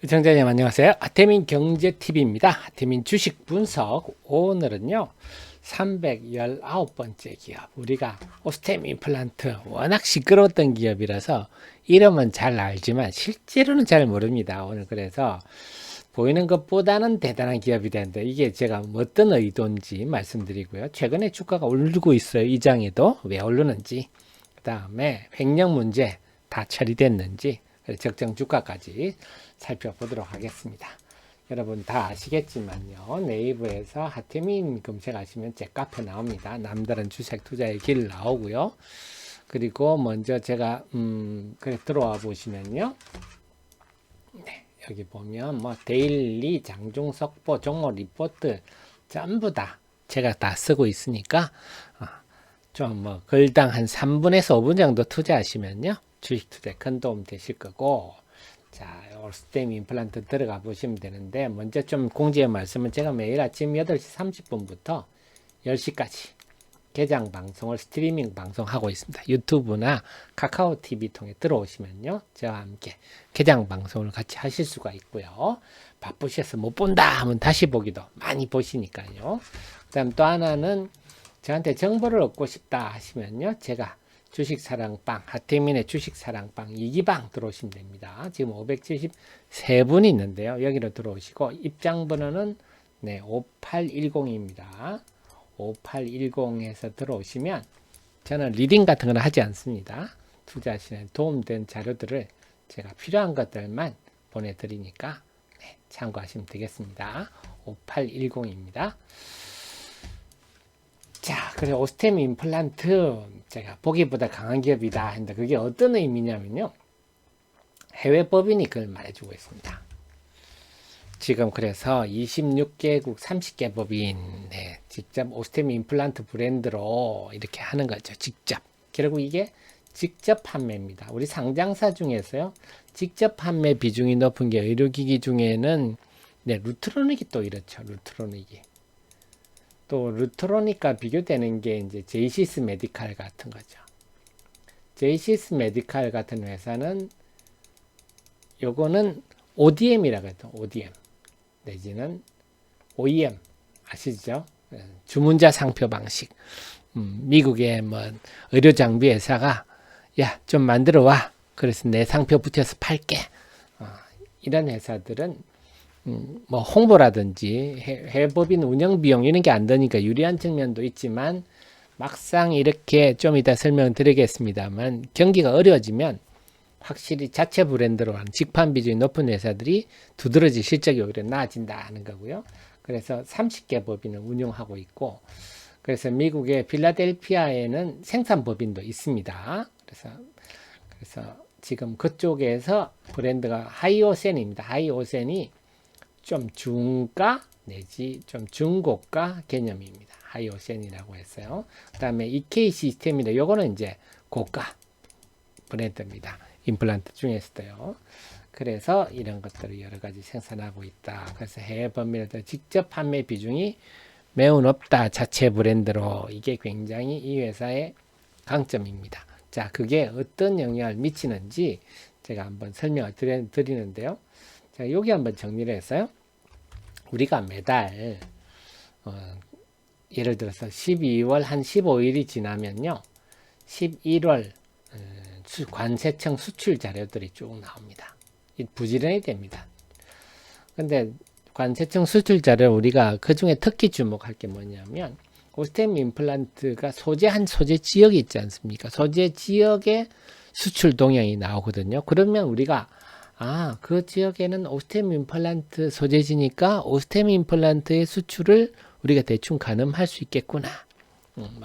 시청자님 안녕하세요. 하태민 경제TV입니다. 하태민 주식 분석. 오늘은요 319번째 기업, 우리가 오스템 임플란트 워낙 시끄러웠던 기업이라서 이름은 잘 알지만 실제로는 잘 모릅니다. 오늘 그래서 보이는 것보다는 대단한 기업이 되는데, 이게 제가 어떤 의도인지 말씀드리고요. 최근에 주가가 오르고 있어요. 이 장에도 왜 오르는지, 그 다음에 횡령 문제 다 처리됐는지, 적정 주가까지 살펴보도록 하겠습니다. 여러분 다 아시겠지만요, 네이버에서 하태민 검색하시면 제 카페 나옵니다. 남다른 주식 투자의 길 나오고요. 그리고 먼저 제가 그래 들어와 보시면요, 네, 여기 보면 뭐 데일리, 장중, 속보, 종목 리포트 전부 다 제가 다 쓰고 있으니까 좀 뭐 글당 한 3분에서 5분 정도 투자하시면요, 주식 투자에 큰 도움 되실 거고. 자, 오스템 임플란트 들어가 보시면 되는데, 먼저 좀 공지의 말씀은, 제가 매일 아침 8시 30분부터 10시까지 개장 방송을 스트리밍 방송하고 있습니다. 유튜브나 카카오 TV 통해 들어오시면요, 저와 함께 개장 방송을 같이 하실 수가 있고요. 바쁘셔서 못 본다 하면 다시 보기도 많이 보시니까요. 그 다음 또 하나는, 저한테 정보를 얻고 싶다 하시면요, 제가 주식사랑방, 하태민의 주식사랑방 2기방 들어오시면 됩니다. 지금 573분이 있는데요. 여기로 들어오시고, 입장번호는 5810입니다. 5810에서 들어오시면 저는 리딩 같은 건 하지 않습니다. 투자하시는 도움된 자료들을 제가 필요한 것들만 보내드리니까 참고하시면 되겠습니다. 5810입니다. 자, 그래서 오스템 임플란트, 제가 보기보다 강한 기업이다 했는데, 그게 어떤 의미냐면요, 해외 법인이 그걸 말해주고 있습니다. 지금 그래서 26개국 30개 법인, 직접 오스템 임플란트 브랜드로 이렇게 하는 거죠. 직접. 결국 이게 직접 판매입니다. 우리 상장사 중에서요, 직접 판매 비중이 높은 게 의료기기 중에는 루트로닉이 또 이렇죠. 루트로닉이. 또 루트로닉과 비교되는 게 이제 제이시스 메디칼 같은 거죠. 제이시스 메디칼 같은 회사는, 요거는 ODM이라고 해도 ODM 내지는 OEM 아시죠? 주문자 상표 방식. 미국의 뭐 의료 장비 회사가 야, 좀 만들어 와. 그래서 내 상표 붙여서 팔게. 이런 회사들은 뭐 홍보라든지 해법인 운영 비용 이런 게 안 드니까 유리한 측면도 있지만, 막상 이렇게 좀 이따 설명드리겠습니다만, 경기가 어려워지면 확실히 자체 브랜드로 하는 직판 비중이 높은 회사들이 두드러지 실적이 오히려 나아진다는 거고요. 그래서 30개 법인을 운영하고 있고, 그래서 미국의 필라델피아에는 생산 법인도 있습니다. 그래서 지금 그쪽에서 브랜드가 하이오센입니다. 하이오센이 좀 중가 내지 좀 중고가 개념입니다. 하이오센이라고 했어요. 그 다음에 EK 시스템인데, 요거는 이제 고가 브랜드입니다. 임플란트 중에서도요. 그래서 이런 것들을 여러 가지 생산하고 있다. 그래서 해외 법인에서 직접 판매 비중이 매우 높다. 자체 브랜드로. 이게 굉장히 이 회사의 강점입니다. 자, 그게 어떤 영향을 미치는지 제가 한번 설명을 드리는데요. 자, 여기 한번 정리를 했어요. 우리가 매달 예를 들어서 12월 한 15일이 지나면요, 11월 관세청 수출 자료들이 쭉 나옵니다. 부지런히 됩니다. 근데 관세청 수출 자료, 우리가 그 중에 특히 주목할 게 뭐냐면, 오스템 임플란트가 소재한 소재 지역이 있지 않습니까? 소재 지역의 수출 동향이 나오거든요. 그러면 우리가 그 지역에는 오스템 임플란트 소재지니까 오스템 임플란트의 수출을 우리가 대충 가늠할 수 있겠구나.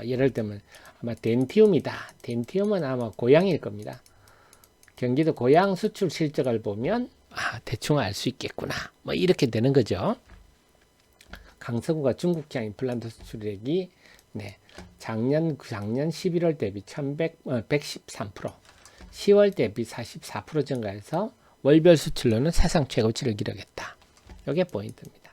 예를 들면 아마 덴티움이다. 덴티움은 아마 고양일 겁니다. 경기도 고양 수출 실적을 보면 대충 알 수 있겠구나. 뭐 이렇게 되는 거죠. 강서구가 중국향 임플란트 수출액이 작년 11월 대비 113%, 10월 대비 44% 증가해서 월별 수출로는 사상 최고치를 기록했다. 이게 포인트입니다.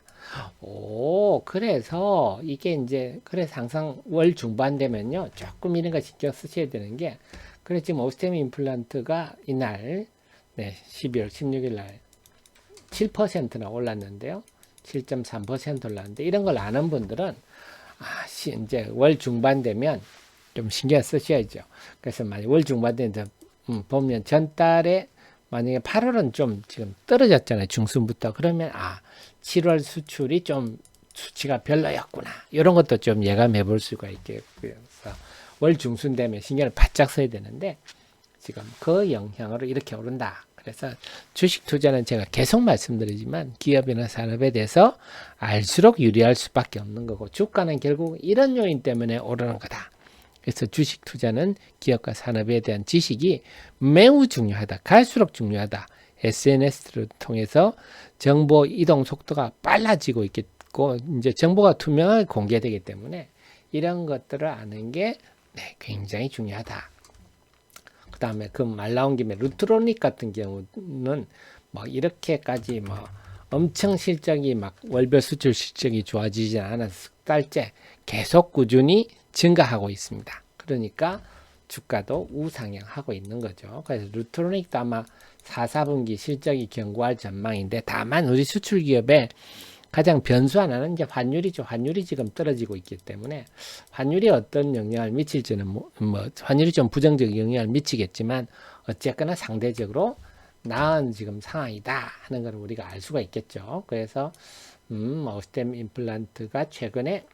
그래서 이게 이제, 그래서 항상 월 중반 되면요, 조금 이런 거 신경 쓰셔야 되는 게, 그래 지금 오스템 임플란트가 이날 12월 16일 날 7%나 올랐는데요. 7.3% 올랐는데 이런 걸 아는 분들은 이제 월 중반 되면 좀 신경 쓰셔야죠. 그래서 만약 월 중반 되면 보면 전달에 만약에 8월은 좀 지금 떨어졌잖아요. 중순부터. 그러면 7월 수출이 좀 수치가 별로였구나. 이런 것도 좀 예감해 볼 수가 있겠고요. 그래서 월 중순 되면 신경을 바짝 써야 되는데 지금 그 영향으로 이렇게 오른다. 그래서 주식 투자는 제가 계속 말씀드리지만 기업이나 산업에 대해서 알수록 유리할 수밖에 없는 거고 주가는 결국 이런 요인 때문에 오르는 거다. 그래서 주식 투자는 기업과 산업에 대한 지식이 매우 중요하다. 갈수록 중요하다. SNS를 통해서 정보 이동 속도가 빨라지고 있겠고 이제 정보가 투명하게 공개되기 때문에 이런 것들을 아는 게 굉장히 중요하다. 그 다음에 그 말 나온 김에 루트로닉 같은 경우는 뭐 이렇게까지 뭐 엄청 실적이 막 월별 수출 실적이 좋아지지 않아서 석 달째 계속 꾸준히 증가하고 있습니다. 그러니까 주가도 우상향하고 있는 거죠. 그래서 루트로닉도 아마 4, 4분기 실적이 견고할 전망인데 다만 우리 수출 기업의 가장 변수 하나는 이제 환율이죠. 환율이 지금 떨어지고 있기 때문에 환율이 어떤 영향을 미칠지는 환율이 좀 부정적 영향을 미치겠지만 어쨌거나 상대적으로 나은 지금 상황이다 하는 걸 우리가 알 수가 있겠죠. 그래서 오스템 임플란트가 최근에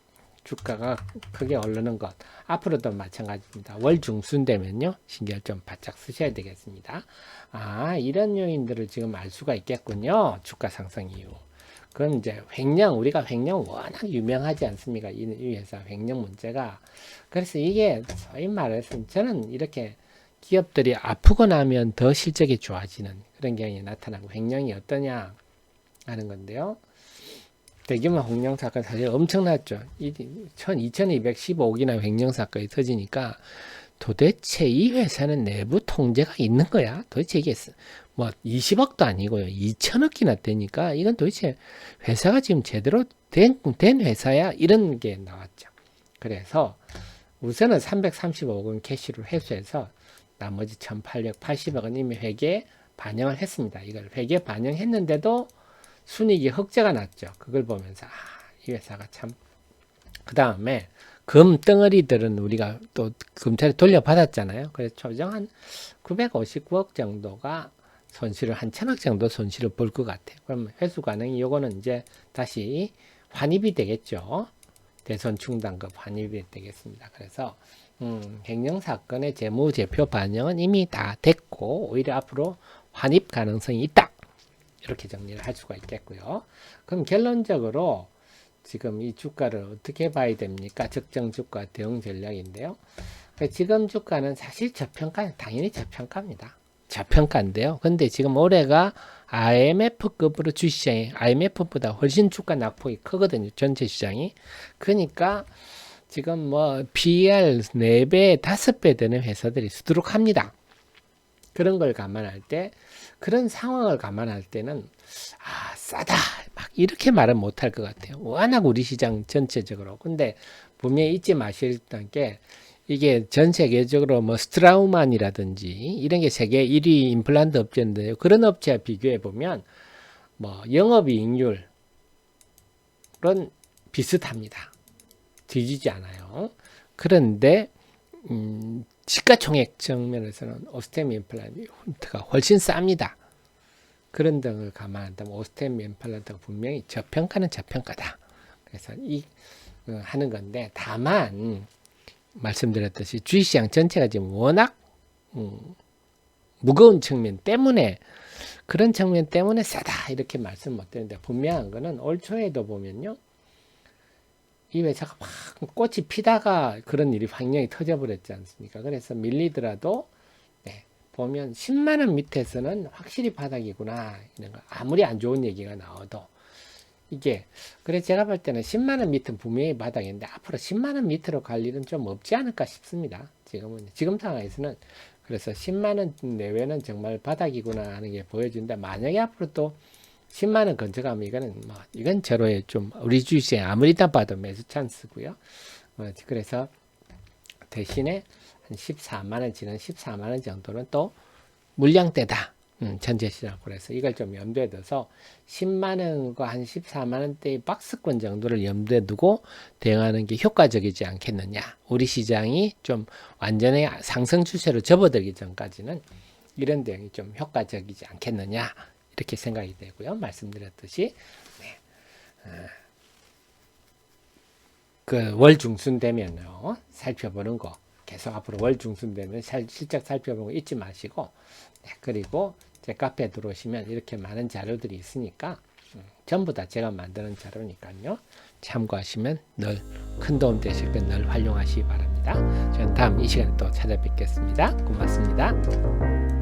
주가가 크게 오르는 것 앞으로도 마찬가지입니다. 월 중순 되면요 신경 좀 바짝 쓰셔야 되겠습니다. 이런 요인들을 지금 알 수가 있겠군요. 주가 상승 이후. 그건 이제 횡령, 우리가 횡령 워낙 유명하지 않습니까? 이 회사 횡령 문제가. 그래서 이게 소위 말해서 저는 이렇게 기업들이 아프고 나면 더 실적이 좋아지는 그런 경향이 나타나고 횡령이 어떠냐 하는 건데요. 대규모 횡령 사건 사실 엄청났죠. 2215억이나 횡령 사건이 터지니까 도대체 이 회사는 내부 통제가 있는 거야? 도대체 이게 뭐 20억도 아니고요. 2천억이나 되니까 이건 도대체 회사가 지금 제대로 된 회사야? 이런 게 나왔죠. 그래서 우선은 335억은 캐시로 회수해서 나머지 1880억은 이미 회계에 반영을 했습니다. 이걸 회계에 반영했는데도 순이익이 흑자가 났죠. 그걸 보면서 이 회사가 참. 그 다음에 금 덩어리들은 우리가 또 검찰에 돌려받았잖아요. 그래서 조정 한 959억 정도가 손실을 한 1000억 정도 손실을 볼 것 같아요. 그럼 회수 가능이 요거는 이제 다시 환입이 되겠죠. 대손 충당급 환입이 되겠습니다. 그래서 횡령 사건의 재무제표 반영은 이미 다 됐고 오히려 앞으로 환입 가능성이 있다. 이렇게 정리를 할 수가 있겠고요. 그럼 결론적으로 지금 이 주가를 어떻게 봐야 됩니까? 적정 주가 대응 전략인데요. 지금 주가는 사실 저평가, 당연히 저평가입니다. 저평가인데요. 근데 지금 올해가 IMF급으로 주시장이 IMF보다 훨씬 주가 낙폭이 크거든요. 전체 시장이. 그러니까 지금 뭐 PER 4배, 5배 되는 회사들이 수두룩합니다. 그런 걸 감안할 때, 그런 상황을 감안할 때는 싸다 막 이렇게 말은 못할 것 같아요. 워낙 우리 시장 전체적으로. 근데 분명히 잊지 마실 게 이게 전 세계적으로 뭐 스트라우만이라든지 이런 게 세계 1위 임플란트 업체인데요. 그런 업체와 비교해 보면 뭐 영업이익률은 비슷합니다. 뒤지지 않아요. 그런데 시가총액 측면에서는 오스템 임플란트가 훨씬 쌉니다. 그런 등을 감안한다면 오스템 임플란트가 분명히 저평가는 저평가다. 그래서 하는 건데 다만 말씀드렸듯이 주식시장 전체가 지금 워낙 무거운 측면 때문에 그런 측면 때문에 싸다 이렇게 말씀 못 드리는데 분명한 거는 올 초에도 보면요. 이 회사가 막 꽃이 피다가 그런 일이 환경이 터져버렸지 않습니까? 그래서 밀리더라도 보면 10만원 밑에서는 확실히 바닥이구나 이런 거 아무리 안 좋은 얘기가 나와도 이게 그래서 제가 볼 때는 10만원 밑은 분명히 바닥인데 앞으로 10만원 밑으로 갈 일은 좀 없지 않을까 싶습니다. 지금 상황에서는 그래서 10만원 내외는 정말 바닥이구나 하는 게 보여준다. 만약에 앞으로 또 10만원 건져가면 이건 저로의 좀 우리 주식에 아무리 다 봐도 매수 찬스고요. 그래서 대신에 한 14만원 지난 14만원 정도는 또 물량대다. 전체 시장. 그래서 이걸 좀 염두에 둬서 10만 원과 한 14만 원대의 박스권 정도를 염두에 두고 대응하는 게 효과적이지 않겠느냐. 우리 시장이 좀 완전히 상승 추세로 접어들기 전까지는 이런 대응이 좀 효과적이지 않겠느냐. 이렇게 생각이 되고요. 말씀드렸듯이 그 월 중순 되면요. 살펴보는 거 계속 앞으로 월 중순 되면 실적 살펴보는 거 잊지 마시고 그리고 제 카페에 들어오시면 이렇게 많은 자료들이 있으니까 전부 다 제가 만드는 자료니까요. 참고하시면 늘 큰 도움 되실 건 늘 활용하시기 바랍니다. 저는 다음 이 시간에 또 찾아뵙겠습니다. 고맙습니다.